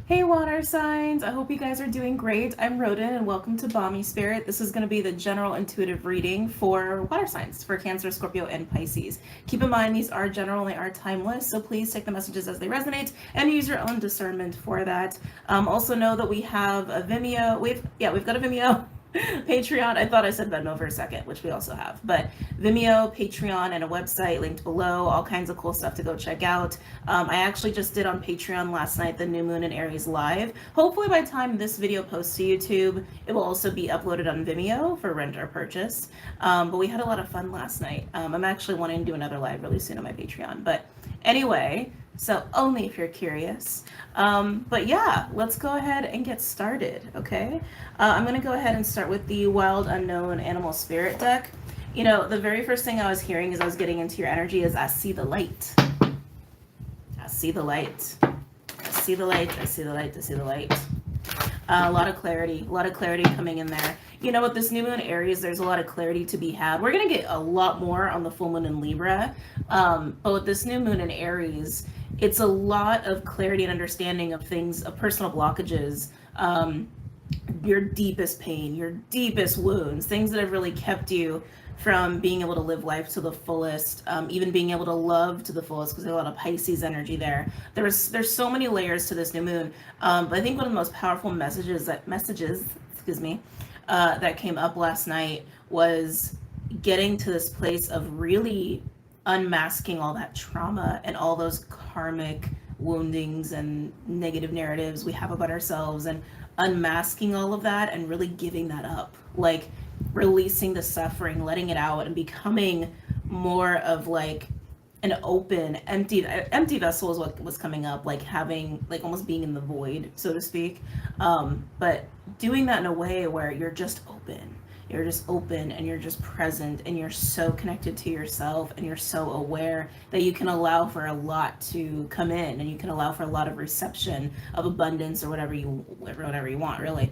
Hey water signs, I hope you guys are doing great. I'm Rodin and welcome to BOMISpirit. This is going to be the general intuitive reading for water signs, for Cancer, Scorpio, and Pisces. Keep in mind these are general and they are timeless, so please take the messages as they resonate and use your own discernment for that. Also know that we have a Vimeo, we've got a Vimeo Patreon. I thought I said Venmo for a second, which we also have, but Vimeo, Patreon, and a website linked below. All kinds of cool stuff to go check out. I actually just did on Patreon last night the New Moon in Aries live. Hopefully by the time this video posts to YouTube, it will also be uploaded on Vimeo for rent or purchase. But we had a lot of fun last night. I'm actually wanting to do another live really soon on my Patreon. But anyway, so only if you're curious. But yeah, let's go ahead and get started, okay? I'm going to go ahead and start with the Wild Unknown Animal Spirit deck. You know, the very first thing I was hearing as I was getting into your energy is I see the light. I see the light. I see the light. I see the light. I see the light. A lot of clarity coming in there. You know, with this new moon Aries, there's a lot of clarity to be had. We're going to get a lot more on the full moon in Libra. But with this new moon in Aries, it's a lot of clarity and understanding of things, of personal blockages, your deepest pain, your deepest wounds, things that have really kept you from being able to live life to the fullest, even being able to love to the fullest, because there's a lot of Pisces energy there. There's so many layers to this new moon. But I think one of the most powerful messages that came up last night was getting to this place of really unmasking all that trauma and all those karmic woundings and negative narratives we have about ourselves, and unmasking all of that and really giving that up, like releasing the suffering, letting it out, and becoming more of like an open, empty vessel is what was coming up, like having, like almost being in the void, so to speak. But doing that in a way where you're just open. You're just open and you're just present and you're so connected to yourself and you're so aware that you can allow for a lot to come in, and you can allow for a lot of reception of abundance or whatever you want, really.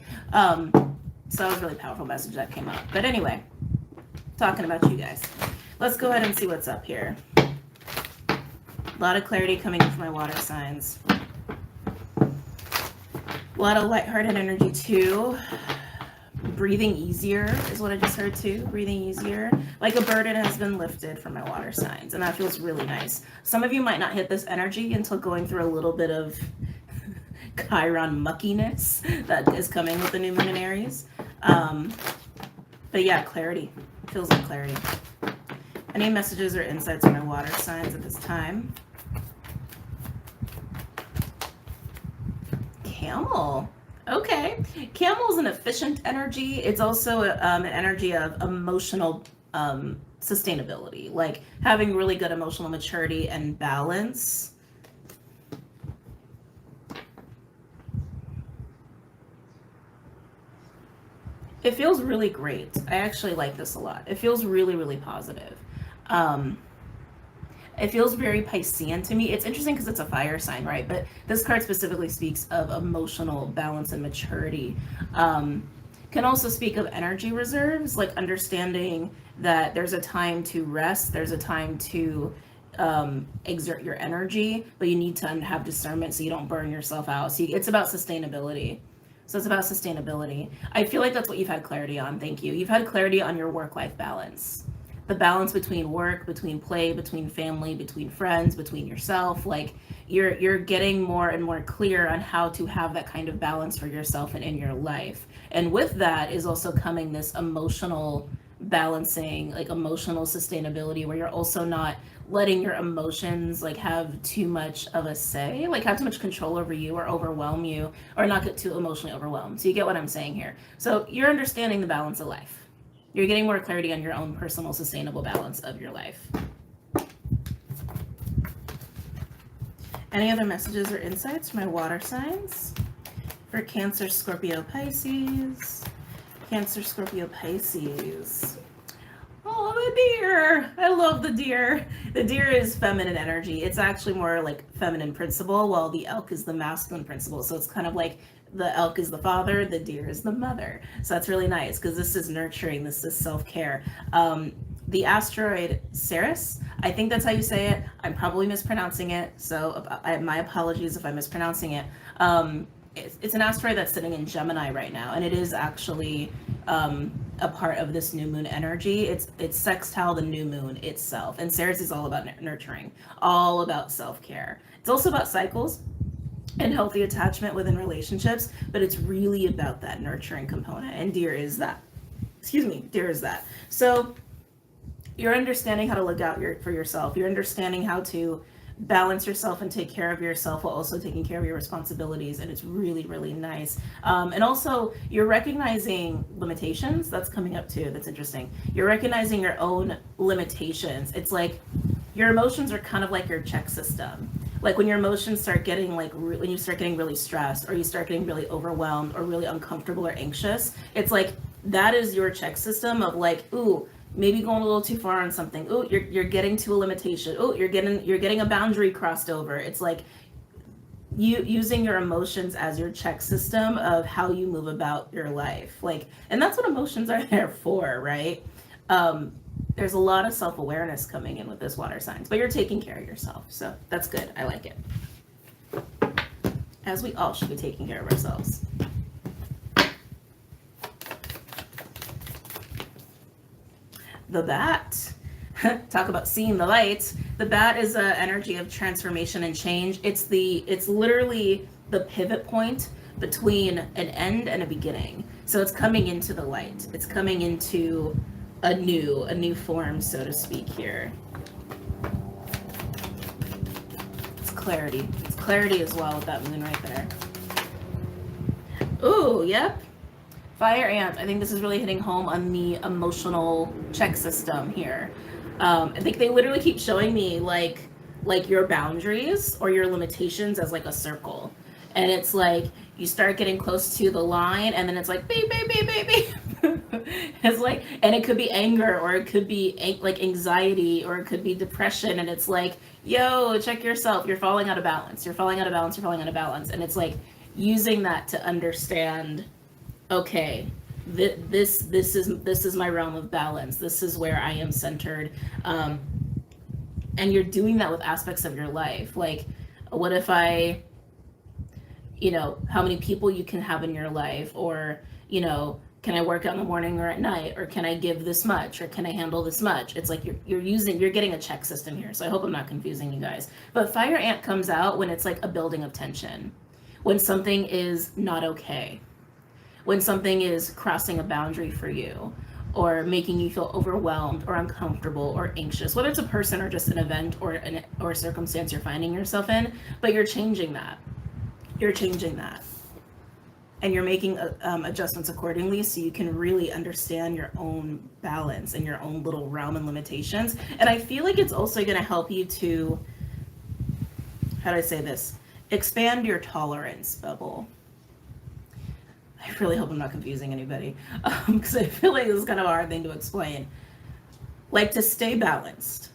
So that was a really powerful message that came up. But anyway, talking about you guys. Let's go ahead and see what's up here. A lot of clarity coming in from my water signs. A lot of lighthearted energy too. Breathing easier is what I just heard too. Breathing easier. Like a burden has been lifted from my water signs, and that feels really nice. Some of you might not hit this energy until going through a little bit of Chiron muckiness that is coming with the new moon in Aries. But yeah, clarity. Feels like clarity. Any messages or insights from my water signs at this time? Camel. Okay. Camel is an efficient energy. It's also an energy of emotional sustainability, like having really good emotional maturity and balance. It feels really great. I actually like this a lot. It feels really, really positive. It feels very Piscean to me. It's interesting because it's a fire sign, right? But this card specifically speaks of emotional balance and maturity. Can also speak of energy reserves, like understanding that there's a time to rest, there's a time to exert your energy, but you need to have discernment so you don't burn yourself out. So it's about sustainability. So it's about sustainability. I feel like that's what you've had clarity on. Thank you. You've had clarity on your work-life balance. The balance between work, between play, between family, between friends, between yourself. Like you're getting more and more clear on how to have that kind of balance for yourself and in your life. And with that is also coming this emotional balancing, like emotional sustainability, where you're also not letting your emotions like have too much of a say, like have too much control over you or overwhelm you, or not get too emotionally overwhelmed. So you get what I'm saying here. So you're understanding the balance of life. You're getting more clarity on your own personal sustainable balance of your life. Any other messages or insights for my water signs? For Cancer, Scorpio, Pisces. Cancer, Scorpio, Pisces. Oh, the deer. I love the deer. The deer is feminine energy. It's actually more like feminine principle, while the elk is the masculine principle. So it's kind of like the elk is the father, the deer is the mother. So that's really nice because this is nurturing, this is self-care. The asteroid Ceres, I think that's how you say it. I'm probably mispronouncing it, so my apologies if I'm mispronouncing it. it's an asteroid that's sitting in Gemini right now, and it is actually a part of this new moon energy. It's sextile the new moon itself, and Ceres is all about nurturing, all about self-care. It's also about cycles and healthy attachment within relationships, but it's really about that nurturing component, and Deer is that. Deer is that. So you're understanding how to look out for yourself. You're understanding how to balance yourself and take care of yourself while also taking care of your responsibilities, and it's really, really nice. And also you're recognizing limitations. That's coming up too. That's interesting. You're recognizing your own limitations. It's like your emotions are kind of like your check system. Like when your emotions start getting when you start getting really stressed, or you start getting really overwhelmed or really uncomfortable or anxious, it's like that is your check system of like, ooh, maybe going a little too far on something. Oh, you're getting to a limitation. Oh, you're getting a boundary crossed over. It's like you using your emotions as your check system of how you move about your life. Like, and that's what emotions are there for, right? There's a lot of self-awareness coming in with this water signs, but you're taking care of yourself. So that's good. I like it. As we all should be taking care of ourselves. The bat, talk about seeing the light. The bat is an energy of transformation and change. It's literally the pivot point between an end and a beginning. So it's coming into the light. It's coming into a new form, so to speak here. It's clarity. It's clarity as well with that moon right there. Ooh, yep. Fire ant. I think this is really hitting home on the emotional check system here. I think they literally keep showing me like your boundaries or your limitations as like a circle. And it's like you start getting close to the line, and then it's like beep, beep, beep, beep, beep. It's like, and it could be anger, or it could be like anxiety, or it could be depression. And it's like, yo, check yourself. You're falling out of balance. You're falling out of balance. You're falling out of balance. And it's like using that to understand, okay, this is my realm of balance. This is where I am centered. And you're doing that with aspects of your life. Like, what if how many people you can have in your life, or, can I work out in the morning or at night, or can I give this much, or can I handle this much? It's like you're getting a check system here. So I hope I'm not confusing you guys. But fire ant comes out when it's like a building of tension, when something is not okay, when something is crossing a boundary for you, or making you feel overwhelmed or uncomfortable or anxious, whether it's a person or just an event or a circumstance you're finding yourself in. But you're changing that. You're changing that. And you're making adjustments accordingly, so you can really understand your own balance and your own little realm and limitations. And I feel like it's also going to help you to, how do I say this? Expand your tolerance bubble. I really hope I'm not confusing anybody, because I feel like this is kind of a hard thing to explain. Like, to stay balanced,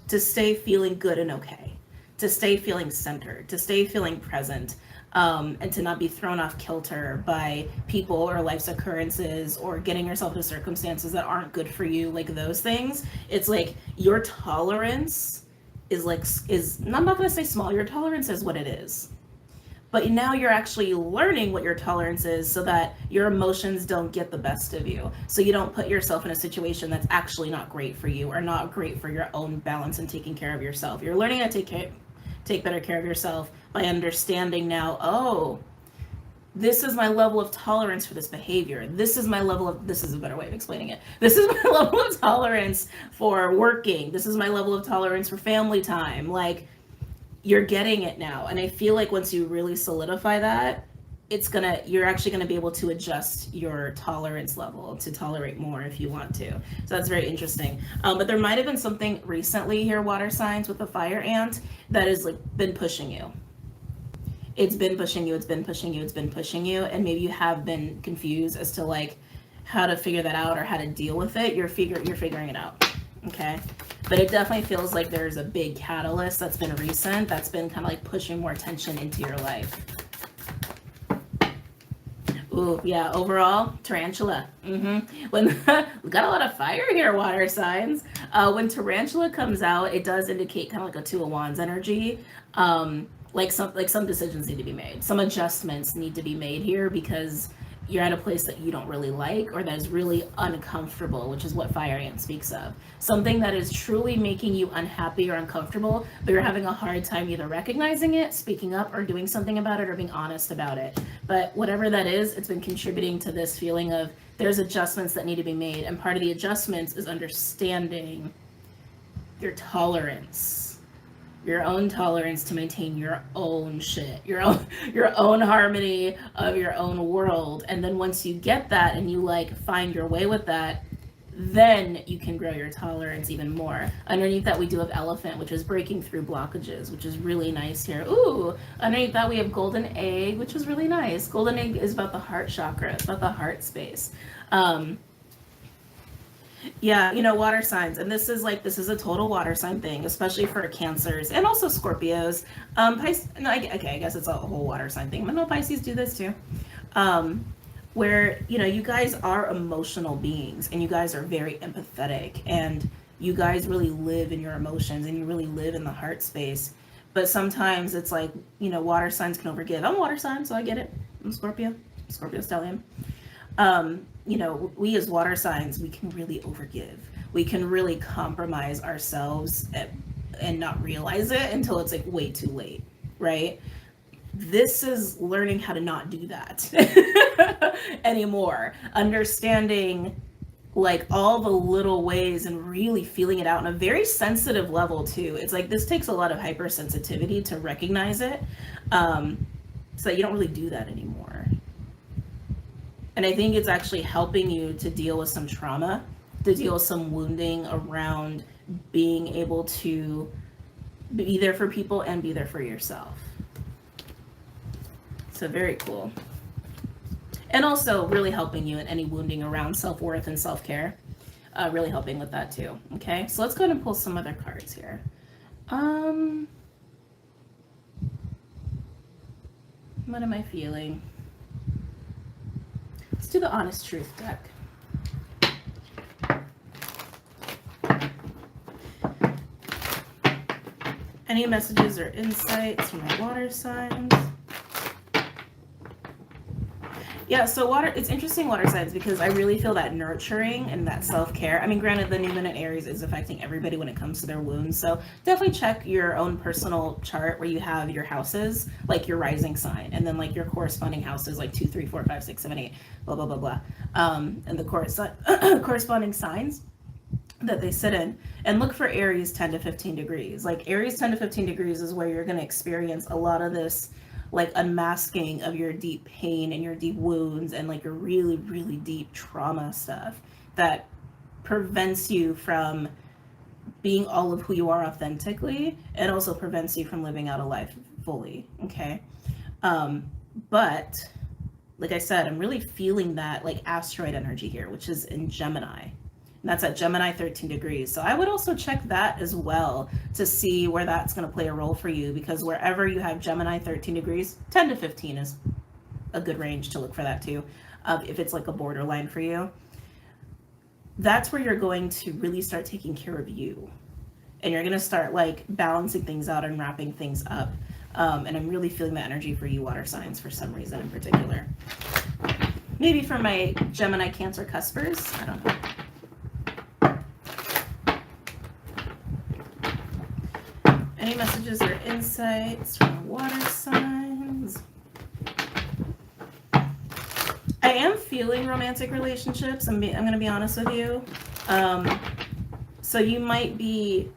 to stay feeling good and okay, to stay feeling centered, to stay feeling present, and to not be thrown off kilter by people or life's occurrences, or getting yourself into circumstances that aren't good for you, like those things. It's like your tolerance is I'm not going to say small, your tolerance is what it is. But now you're actually learning what your tolerance is, so that your emotions don't get the best of you. So you don't put yourself in a situation that's actually not great for you, or not great for your own balance and taking care of yourself. You're learning how to take better care of yourself by understanding now, oh, this is my level of tolerance for this behavior. This is a better way of explaining it. This is my level of tolerance for working. This is my level of tolerance for family time. Like, you're getting it now. And I feel like once you really solidify that, you're actually going to be able to adjust your tolerance level to tolerate more if you want to. So that's very interesting. But there might have been something recently here, water signs, with the fire ant that has been pushing you. It's been pushing you. And maybe you have been confused as to how to figure that out or how to deal with it. You're figuring it out. Okay. But it definitely feels like there's a big catalyst that's been recent, that's been kind of pushing more attention into your life. Ooh, yeah, overall, tarantula. When got a lot of fire here, water signs. When tarantula comes out, it does indicate kind of like a Two of Wands energy. like some decisions need to be made. Some adjustments need to be made here because you're at a place that you don't really like or that is really uncomfortable, which is what fire ant speaks of. Something that is truly making you unhappy or uncomfortable, but you're having a hard time either recognizing it, speaking up, or doing something about it, or being honest about it. But whatever that is, it's been contributing to this feeling of there's adjustments that need to be made. And part of the adjustments is understanding your tolerance. Your own tolerance to maintain your own shit, your own harmony of your own world. And then once you get that and you like find your way with that, then you can grow your tolerance even more. Underneath that we do have elephant, which is breaking through blockages, which is really nice here. Ooh, underneath that we have golden egg, which is really nice. Golden egg is about the heart chakra. It's about the heart space. Yeah, you know, water signs, and this is a total water sign thing, especially for Cancers and also Scorpios. Pisces, no, okay, I guess it's a whole water sign thing, but no, Pisces do this too. Where, you know, you guys are emotional beings and you guys are very empathetic and you guys really live in your emotions and you really live in the heart space. But sometimes it's like, you know, water signs can overgive. I'm a water sign, so I get it. I'm Scorpio stallion. You know, we as water signs, we can really overgive. We can really compromise ourselves and not realize it until it's like way too late, right? This is learning how to not do that anymore. Understanding like all the little ways and really feeling it out on a very sensitive level too. It's like this takes a lot of hypersensitivity to recognize it, so that you don't really do that anymore. And I think it's actually helping you to deal with some trauma, to deal with some wounding around being able to be there for people and be there for yourself. So very cool. And also really helping you in any wounding around self-worth and self-care. Really helping with that too. Okay, so let's go ahead and pull some other cards here. What am I feeling? Let's do the Honest Truth deck. Any messages or insights from my water signs? Yeah, so water, it's interesting water signs because I really feel that nurturing and that self-care. I mean, granted, the new moon in Aries is affecting everybody when it comes to their wounds. So definitely check your own personal chart where you have your houses, like your rising sign, and then like your corresponding houses, like 2, 3, 4, 5, 6, 7, 8, blah, blah, blah, blah. And the corresponding signs that they sit in, and look for Aries 10 to 15 degrees. Like Aries 10 to 15 degrees is where you're going to experience a lot of this like unmasking of your deep pain and your deep wounds and like your really, really deep trauma stuff that prevents you from being all of who you are authentically, and also prevents you from living out a life fully. Okay. But like I said, I'm really feeling that like asteroid energy here, which is in Gemini. And that's at Gemini 13 degrees. So I would also check that as well to see where that's going to play a role for you, because wherever you have Gemini 13 degrees, 10 to 15 is a good range to look for that too. If it's like a borderline for you, that's where you're going to really start taking care of you. And you're going to start like balancing things out and wrapping things up. And I'm really feeling that energy for you water signs for some reason in particular. Maybe for my Gemini Cancer cuspers, I don't know. Any messages or insights from water signs? I am feeling romantic relationships. I'm going to be honest with you. So you might be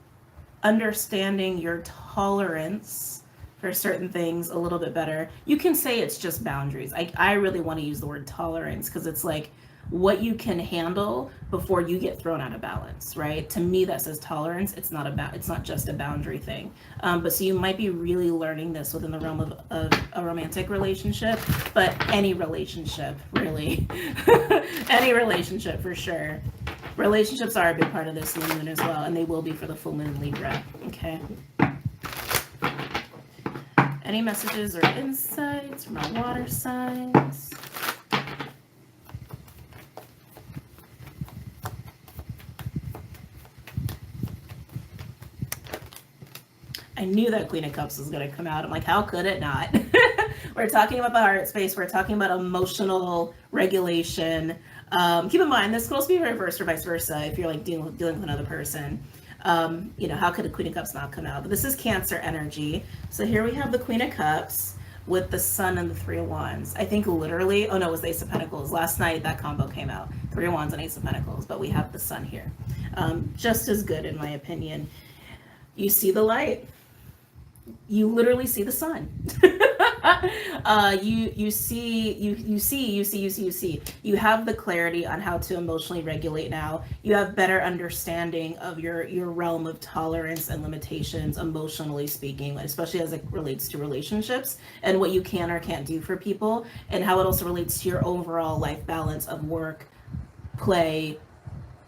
understanding your tolerance for certain things a little bit better. You can say it's just boundaries. I really want to use the word tolerance because it's like what you can handle before you get thrown out of balance, right? To me, that says tolerance. It's not just a boundary thing. But so you might be really learning this within the realm of a romantic relationship, but any relationship, really. Any relationship for sure. Relationships are a big part of this new moon as well, and they will be for the full moon in Libra, okay? Any messages or insights from our water signs? I knew that Queen of Cups was going to come out. I'm like, how could it not? We're talking about the heart space. We're talking about emotional regulation. Keep in mind, this could also be reversed or vice versa if you're like dealing with another person. You know, how could the Queen of Cups not come out? But this is Cancer energy. So here we have the Queen of Cups with the Sun and the Three of Wands. I think literally, oh no, it was the Ace of Pentacles. Last night that combo came out. Three of Wands and Ace of Pentacles, but we have the Sun here. Just as good in my opinion. You see the light. You literally see the sun. You see. You have the clarity on how to emotionally regulate now. You have better understanding of your realm of tolerance and limitations, emotionally speaking, especially as it relates to relationships and what you can or can't do for people, and how it also relates to your overall life balance of work, play,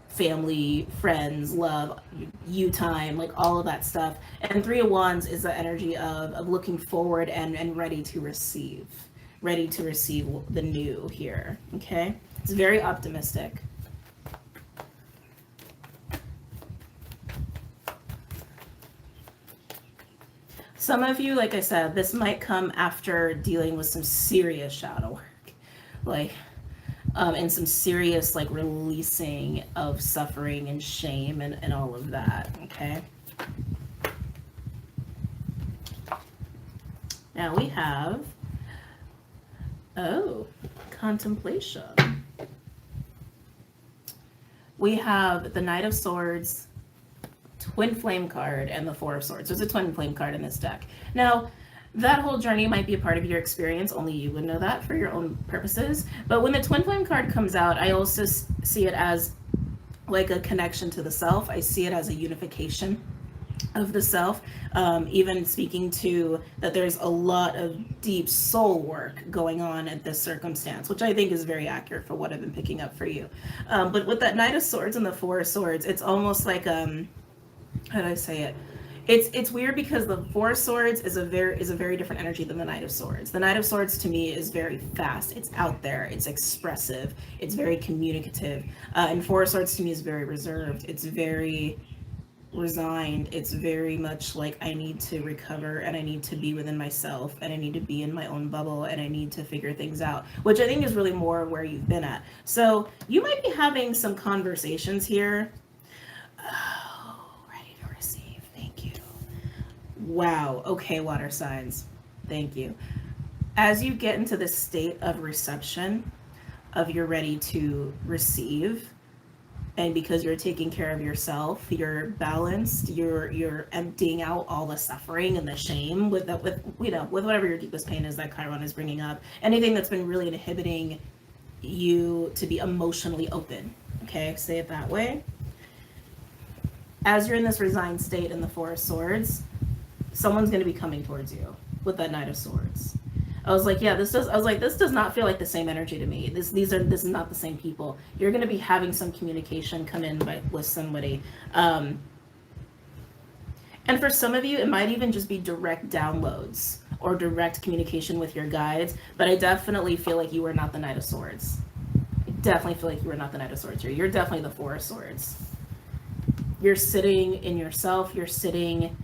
family, friends, love, you time, like all of that stuff. And Three of Wands is the energy of looking forward and ready to receive the new here. Okay, it's very optimistic. Some of you, like I said, this might come after dealing with some serious shadow work, like and some serious like releasing of suffering and shame and all of that. Okay, now we have contemplation. We have the Knight of Swords, Twin Flame card, and the Four of Swords. There's a Twin Flame card in this deck. Now that whole journey might be a part of your experience. Only you would know that for your own purposes. But when the Twin Flame card comes out, I also see it as like a connection to the self. I see it as a unification of the self. Even speaking to that there's a lot of deep soul work going on at this circumstance, which I think is very accurate for what I've been picking up for you. But with that Knight of Swords and the Four of Swords, it's almost like, how do I say it? It's weird because the Four of Swords is a very different energy than the Knight of Swords. The Knight of Swords to me is very fast. It's out there. It's expressive. It's very communicative. And Four of Swords to me is very reserved. It's very resigned. It's very much like I need to recover and I need to be within myself and I need to be in my own bubble and I need to figure things out, which I think is really more where you've been at. So you might be having some conversations here. Wow. Okay, water signs. Thank you. As you get into this state of reception, of you're ready to receive, and because you're taking care of yourself, you're balanced, you're emptying out all the suffering and the shame with whatever your deepest pain is that Chiron is bringing up, anything that's been really inhibiting you to be emotionally open. Okay, say it that way. As you're in this resigned state in the Four of Swords, someone's going to be coming towards you with that Knight of Swords. I was like, this does not feel like the same energy to me. This is not the same people. You're going to be having some communication come in with somebody. And for some of you, it might even just be direct downloads or direct communication with your guides. But I definitely feel like you are not the Knight of Swords. I definitely feel like you are not the Knight of Swords here. You're definitely the Four of Swords. You're sitting in yourself. You're sitting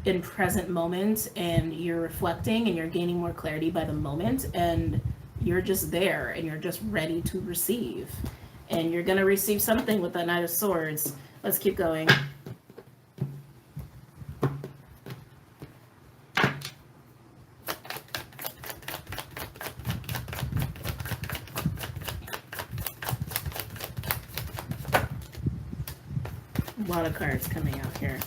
in present moment and you're reflecting and you're gaining more clarity by the moment and you're just there and you're just ready to receive and you're going to receive something with that Knight of Swords. Let's keep going. A lot of cards coming out here.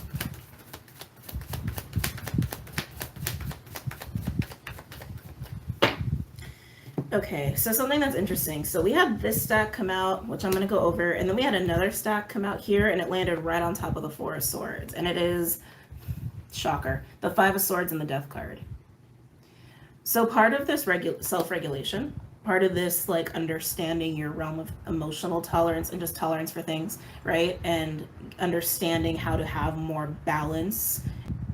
Okay, so something that's interesting. So we had this stack come out, which I'm going to go over, and then we had another stack come out here, and it landed right on top of the Four of Swords. And it is, shocker, the Five of Swords and the Death card. So part of this self-regulation, part of this like understanding your realm of emotional tolerance and just tolerance for things, right? And understanding how to have more balance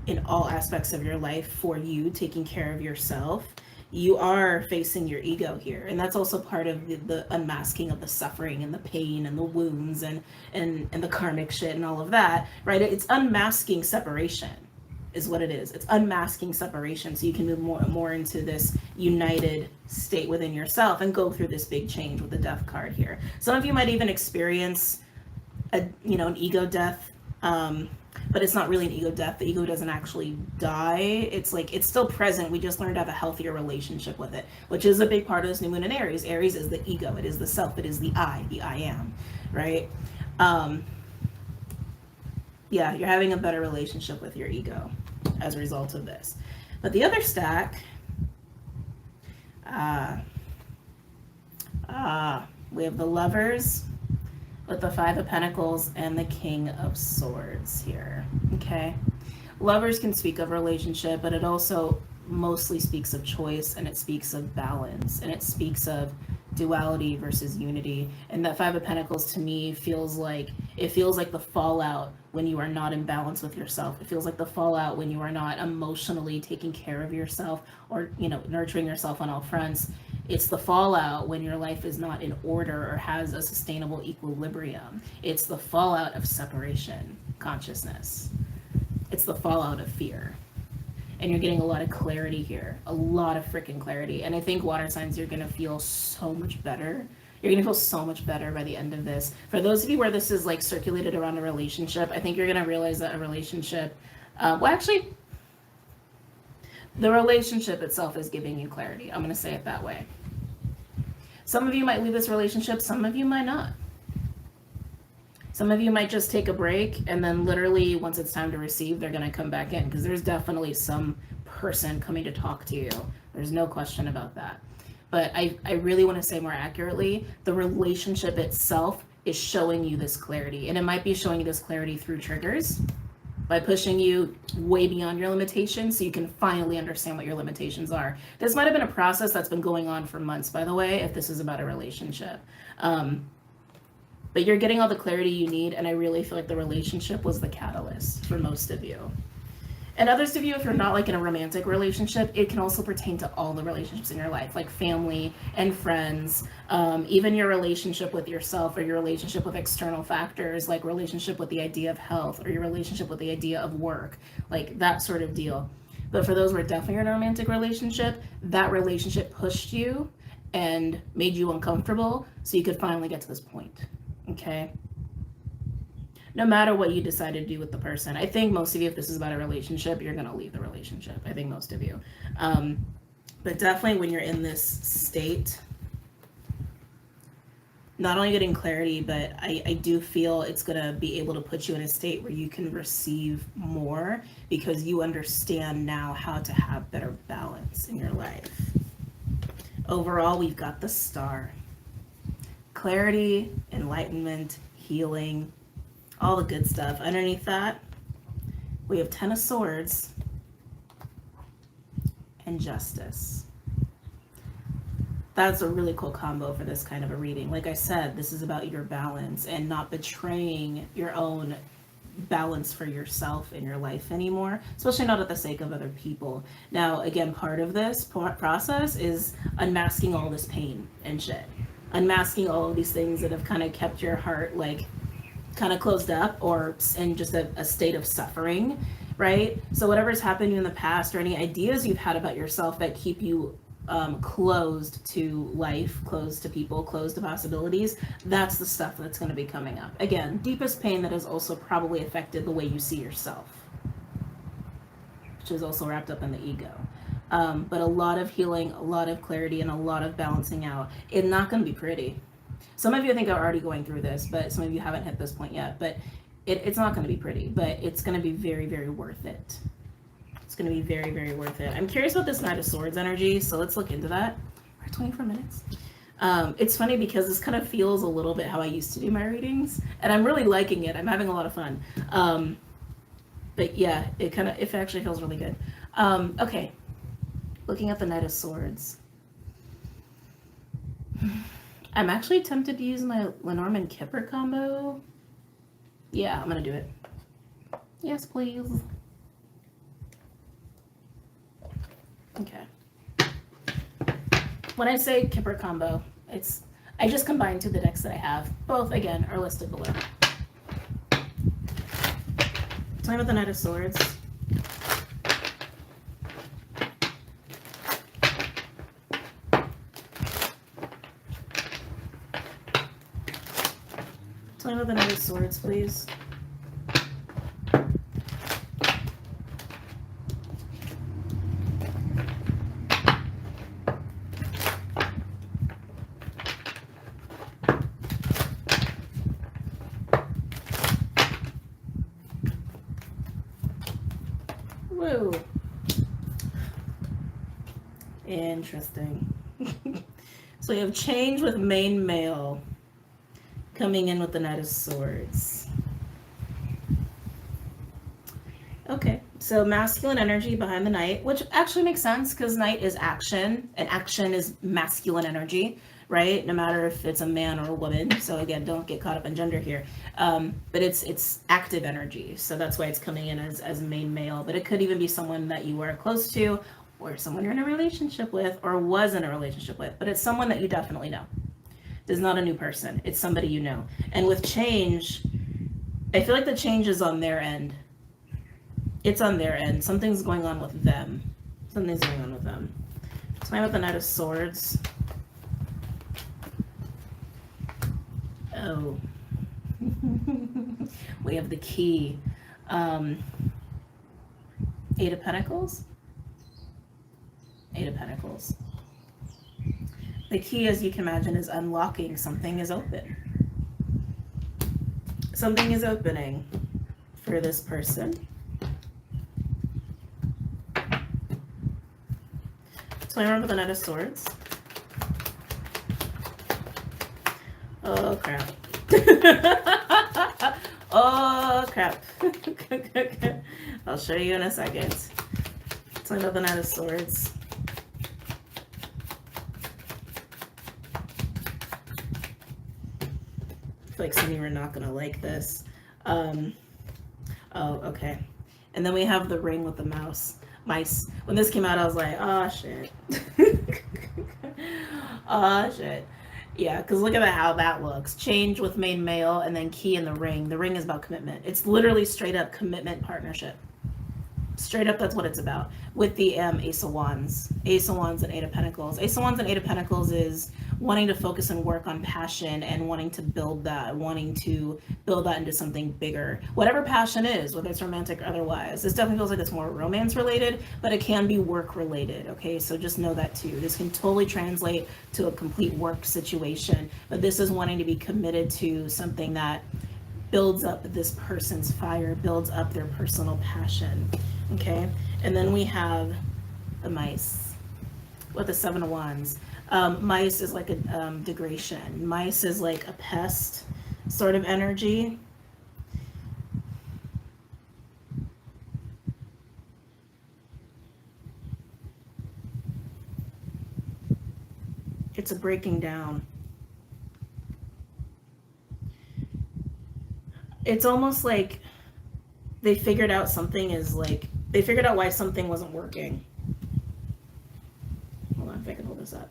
in all aspects of your life for you, taking care of yourself. You are facing your ego here, and that's also part of the unmasking of the suffering and the pain and the wounds and the karmic shit and all of that, right? It's unmasking separation. is what it is. It's unmasking separation so you can move more and more into this united state within yourself and go through this big change with the death card here. Some of you might even experience an ego death, but it's not really an ego death. The ego doesn't actually die. It's like it's still present. We just learned to have a healthier relationship with it, which is a big part of this new moon in Aries. Aries is the ego. It is the self. It is the I am, right? Yeah, you're having a better relationship with your ego as a result of this. But the other stack, we have the Lovers with the Five of Pentacles and the King of Swords here, okay? Lovers can speak of relationship, but it also mostly speaks of choice, and it speaks of balance, and it speaks of duality versus unity. And that Five of Pentacles to me feels like the fallout when you are not in balance with yourself. It feels like the fallout when you are not emotionally taking care of yourself or nurturing yourself on all fronts. It's the fallout when your life is not in order or has a sustainable equilibrium. It's the fallout of separation consciousness. It's the fallout of fear. And you're getting a lot of clarity here, a lot of freaking clarity. And I think water signs, you're going to feel so much better. You're going to feel so much better by the end of this. For those of you where this is like circulated around a relationship, I think you're going to realize that a relationship, the relationship itself is giving you clarity. I'm going to say it that way. Some of you might leave this relationship. Some of you might not. Some of you might just take a break, and then literally once it's time to receive, they're going to come back in, because there's definitely some person coming to talk to you. There's no question about that. But I really want to say more accurately, the relationship itself is showing you this clarity. And it might be showing you this clarity through triggers, by pushing you way beyond your limitations so you can finally understand what your limitations are. This might have been a process that's been going on for months, by the way, if this is about a relationship. But you're getting all the clarity you need, and I really feel like the relationship was the catalyst for most of you. And others of you, if you're not like in a romantic relationship, it can also pertain to all the relationships in your life, like family and friends, even your relationship with yourself, or your relationship with external factors, like relationship with the idea of health, or your relationship with the idea of work, like that sort of deal. But for those who are definitely in a romantic relationship, that relationship pushed you and made you uncomfortable so you could finally get to this point. Okay. No matter what you decide to do with the person, I think most of you, if this is about a relationship, you're going to leave the relationship. I think most of you. But definitely when you're in this state, not only getting clarity, but I do feel it's going to be able to put you in a state where you can receive more, because you understand now how to have better balance in your life. Overall, we've got the Star. Clarity, enlightenment, healing, all the good stuff. Underneath that, we have 10 of Swords and Justice. That's a really cool combo for this kind of a reading. Like I said, this is about your balance and not betraying your own balance for yourself in your life anymore, especially not at the sake of other people. Now, again, part of this process is unmasking all this pain and shit. Unmasking all of these things that have kind of kept your heart like kind of closed up or in just a state of suffering, right? So whatever's happened to you in the past, or any ideas you've had about yourself that keep you closed to life, closed to people, closed to possibilities, that's the stuff that's going to be coming up. Again, deepest pain that has also probably affected the way you see yourself, which is also wrapped up in the ego. But a lot of healing, a lot of clarity, and a lot of balancing out. It's not going to be pretty. Some of you, I think, are already going through this, but some of you haven't hit this point yet. But it's not going to be pretty, but it's going to be very, very worth it. It's going to be very, very worth it. I'm curious about this Knight of Swords energy, so let's look into that. We're at 24 minutes. It's funny because this kind of feels a little bit how I used to do my readings, and I'm really liking it. I'm having a lot of fun. But yeah, it actually feels really good. Okay. Looking at the Knight of Swords. I'm actually tempted to use my Lenormand Kipper combo. Yeah, I'm going to do it. Yes, please. Okay. When I say Kipper combo, I just combined two of the decks that I have. Both, again, are listed below. Talking about the Knight of Swords. Tell me about the Knight of Swords, please. Whoa. Interesting. So we have change with main male coming in with the Knight of Swords. Okay, so masculine energy behind the Knight, which actually makes sense because Knight is action, and action is masculine energy, right? No matter if it's a man or a woman. So again, don't get caught up in gender here. But it's active energy, so that's why it's coming in as main male. But it could even be someone that you are close to, or someone you're in a relationship with, or was in a relationship with. But it's someone that you definitely know. It's not a new person. It's somebody you know. And with change, I feel like the change is on their end. It's on their end. Something's going on with them. Something's going on with them. So I'm with the Knight of Swords. Oh. We have the key. Eight of Pentacles. Eight of Pentacles. The key, as you can imagine, is unlocking. Something is open. Something is opening for this person. So I remember the Knight of Swords. Oh, crap. Oh, crap. I'll show you in a second. So I know the Knight of Swords. I feel like some of you are not going to like this. Oh, okay. And then we have the ring with the mice. When this came out, I was like, oh, shit. Oh, shit. Yeah, because look at how that looks. Change with main male, and then key in the ring. The ring is about commitment. It's literally straight up commitment partnership. Straight up, that's what it's about. With the Ace of Wands. Ace of Wands and Eight of Pentacles. Ace of Wands and Eight of Pentacles is wanting to focus and work on passion and wanting to build that into something bigger. Whatever passion is, whether it's romantic or otherwise. This definitely feels like it's more romance related, but it can be work related, okay? So just know that too. This can totally translate to a complete work situation, but this is wanting to be committed to something that builds up this person's fire, builds up their personal passion, okay? And then we have the mice with the Seven of Wands. Mice is like a degradation. Mice is like a pest sort of energy. It's a breaking down. It's almost like they figured out they figured out why something wasn't working. Hold on, if I can hold this up.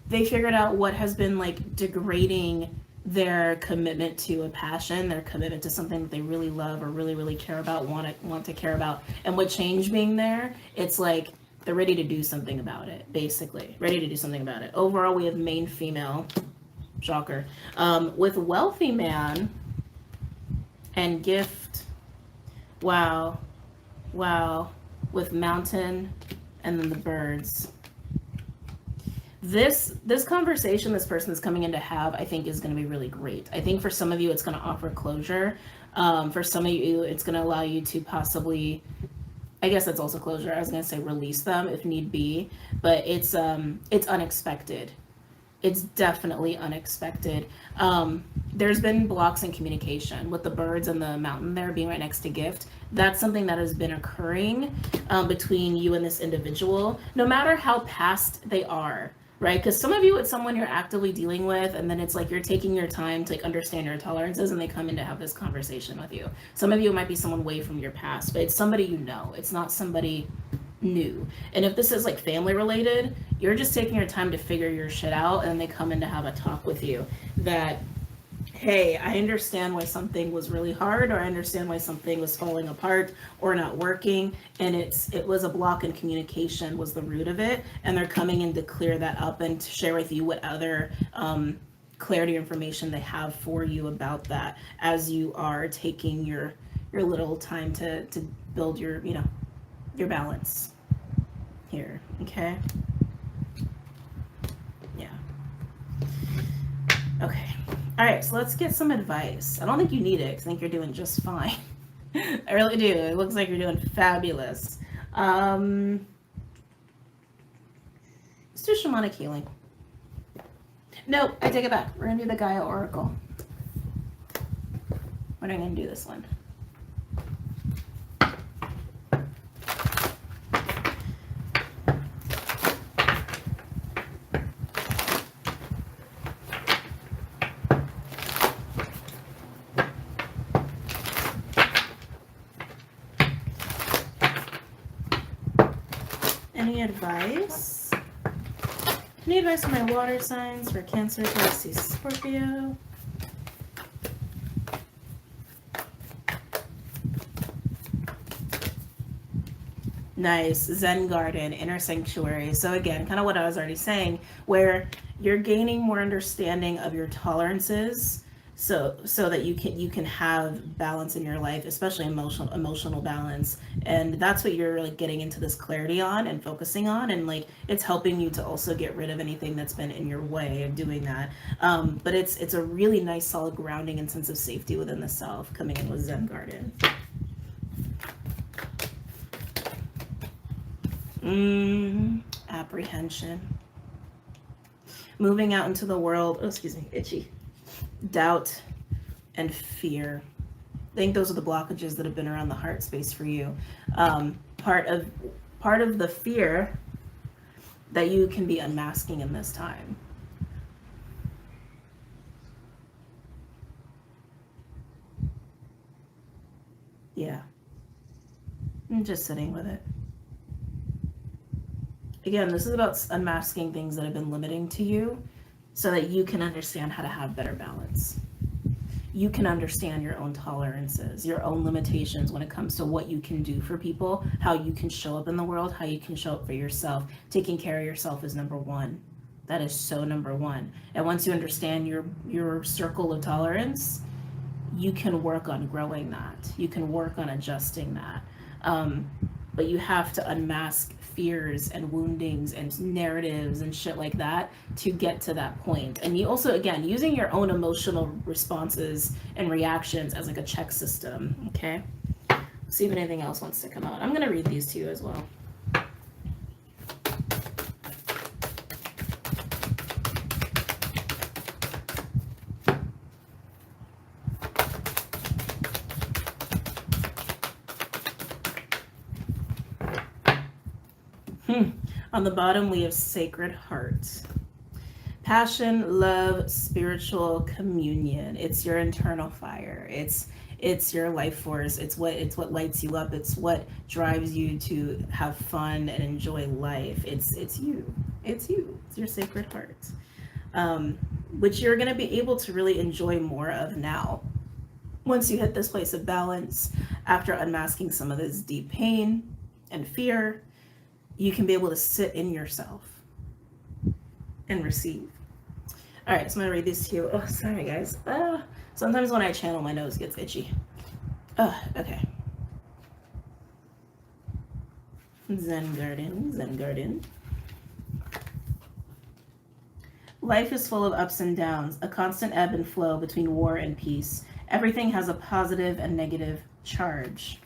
They figured out what has been like degrading their commitment to a passion, their commitment to something that they really love or really, really care about, want to care about. And with change being there, it's like they're ready to do something about it, basically. Ready to do something about it. Overall, we have main female. Shocker. With wealthy man and gift. Wow. With mountain and then the birds. This conversation this person is coming in to have, I think, is going to be really great. I think for some of you, it's going to offer closure. For some of you, it's going to allow you to possibly, I guess that's also closure. I was going to say release them if need be, but it's unexpected. It's definitely unexpected. There's been blocks in communication with the birds and the mountain there being right next to gift. That's something that has been occurring between you and this individual, no matter how past they are, right? Because some of you, it's someone you're actively dealing with, and then it's like you're taking your time to like understand your tolerances, and they come in to have this conversation with you. Some of you, it might be someone way from your past, but it's somebody you know. It's not somebody new. And if this is like family related, you're just taking your time to figure your shit out, and they come in to have a talk with you that, hey, I understand why something was really hard, or I understand why something was falling apart or not working, and it was a block in communication was the root of it, and they're coming in to clear that up and to share with you what other clarity or information they have for you about that as you are taking your little time to build your, you know, your balance here. Okay. Yeah. Okay. All right, so let's get some advice. I don't think you need it, 'cause I think you're doing just fine. I really do. It looks like you're doing fabulous. Let's do shamanic healing. No, I take it back. We're gonna do the Gaia Oracle. We're not gonna do this one. Any advice? Any advice for my water signs for Cancer, Pisces, Scorpio? Nice. Zen garden, inner sanctuary. So again, kind of what I was already saying, where you're gaining more understanding of your tolerances, so that you can have balance in your life, especially emotional balance. And that's what you're like getting into this clarity on and focusing on, and like it's helping you to also get rid of anything that's been in your way of doing that. But it's a really nice solid grounding and sense of safety within the self coming in with Zen garden. Apprehension. Moving out into the world. Oh, excuse me, itchy. Doubt and fear. I think those are the blockages that have been around the heart space for you. Part of the fear that you can be unmasking in this time. Yeah. I'm just sitting with it. Again, this is about unmasking things that have been limiting to you so that you can understand how to have better balance. You can understand your own tolerances, your own limitations when it comes to what you can do for people, how you can show up in the world, how you can show up for yourself. Taking care of yourself is number one. That is so number one. And once you understand your circle of tolerance, you can work on growing that. You can work on adjusting that. But you have to unmask fears and woundings and narratives and shit like that to get to that point. And you also, again, using your own emotional responses and reactions as like a check system. Okay. Let's see if anything else wants to come out. I'm going to read these to you as well. On the bottom, we have Sacred Heart. Passion, love, spiritual communion. It's your internal fire. It's your life force. It's what lights you up. It's what drives you to have fun and enjoy life. It's you. It's you. It's your Sacred Heart, which you're going to be able to really enjoy more of now. Once you hit this place of balance, after unmasking some of this deep pain and fear, you can be able to sit in yourself and receive. All right, so I'm gonna read these to you. Oh, sorry guys. Sometimes when I channel, my nose gets itchy. Okay. Zen garden, Zen garden. Life is full of ups and downs, a constant ebb and flow between war and peace. Everything has a positive and negative charge.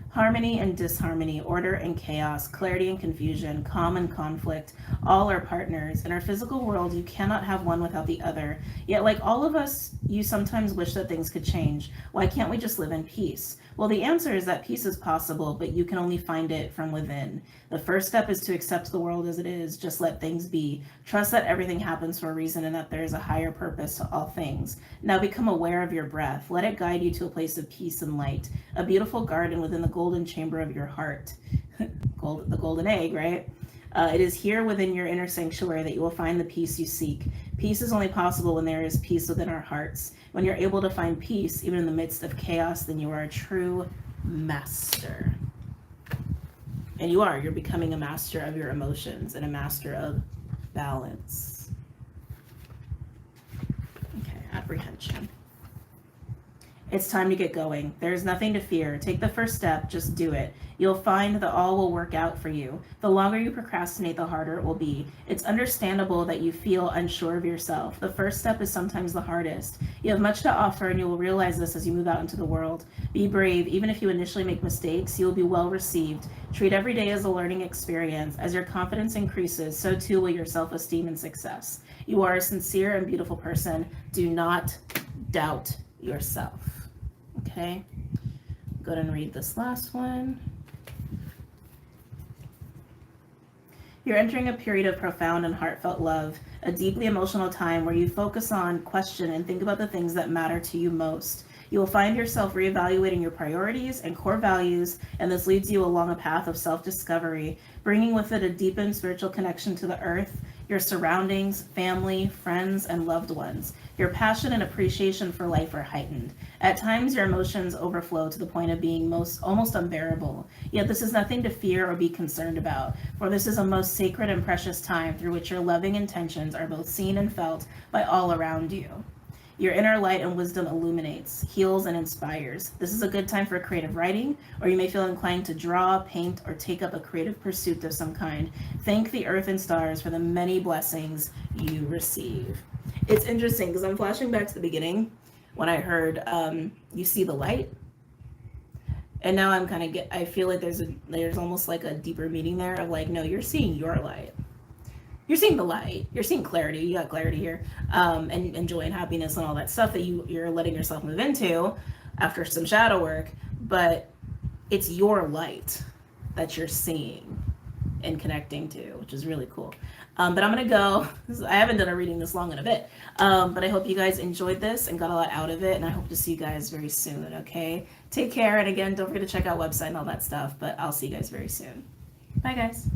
Harmony and disharmony, order and chaos, clarity and confusion, calm and conflict, all are partners. In our physical world, you cannot have one without the other. Yet, like all of us, you sometimes wish that things could change. Why can't we just live in peace? Well, the answer is that peace is possible, but you can only find it from within. The first step is to accept the world as it is. Just let things be. Trust that everything happens for a reason and that there is a higher purpose to all things. Now become aware of your breath. Let it guide you to a place of peace and light. A beautiful garden within the golden chamber of your heart. The golden egg, right? It is here within your inner sanctuary that you will find the peace you seek. Peace is only possible when there is peace within our hearts. When you're able to find peace, even in the midst of chaos, then you are a true master. And you're becoming a master of your emotions and a master of balance. Okay, apprehension. It's time to get going. There's nothing to fear. Take the first step, just do it. You'll find that all will work out for you. The longer you procrastinate, the harder it will be. It's understandable that you feel unsure of yourself. The first step is sometimes the hardest. You have much to offer, and you will realize this as you move out into the world. Be brave. Even if you initially make mistakes, you will be well received. Treat every day as a learning experience. As your confidence increases, so too will your self-esteem and success. You are a sincere and beautiful person. Do not doubt yourself. Okay, go ahead and read this last one. You're entering a period of profound and heartfelt love, a deeply emotional time where you focus on, question, and think about the things that matter to you most. You will find yourself reevaluating your priorities and core values, and this leads you along a path of self-discovery, bringing with it a deepened spiritual connection to the earth, your surroundings, family, friends, and loved ones. Your passion and appreciation for life are heightened. At times, your emotions overflow to the point of being almost unbearable. Yet this is nothing to fear or be concerned about, for this is a most sacred and precious time through which your loving intentions are both seen and felt by all around you. Your inner light and wisdom illuminates, heals, and inspires. This is a good time for creative writing, or you may feel inclined to draw, paint, or take up a creative pursuit of some kind. Thank the earth and stars for the many blessings you receive. It's interesting because I'm flashing back to the beginning when I heard you see the light. And now I'm kind of I feel like there's almost like a deeper meaning there of like, no, you're seeing your light. You're seeing the light. You're seeing clarity. You got clarity here, and joy and happiness and all that stuff that you're letting yourself move into after some shadow work. But it's your light that you're seeing and connecting to, which is really cool. But I'm gonna go. I haven't done a reading this long in a bit, but I hope you guys enjoyed this and got a lot out of it. And I hope to see you guys very soon. Okay, take care. And again, don't forget to check out website and all that stuff. But I'll see you guys very soon. Bye, guys.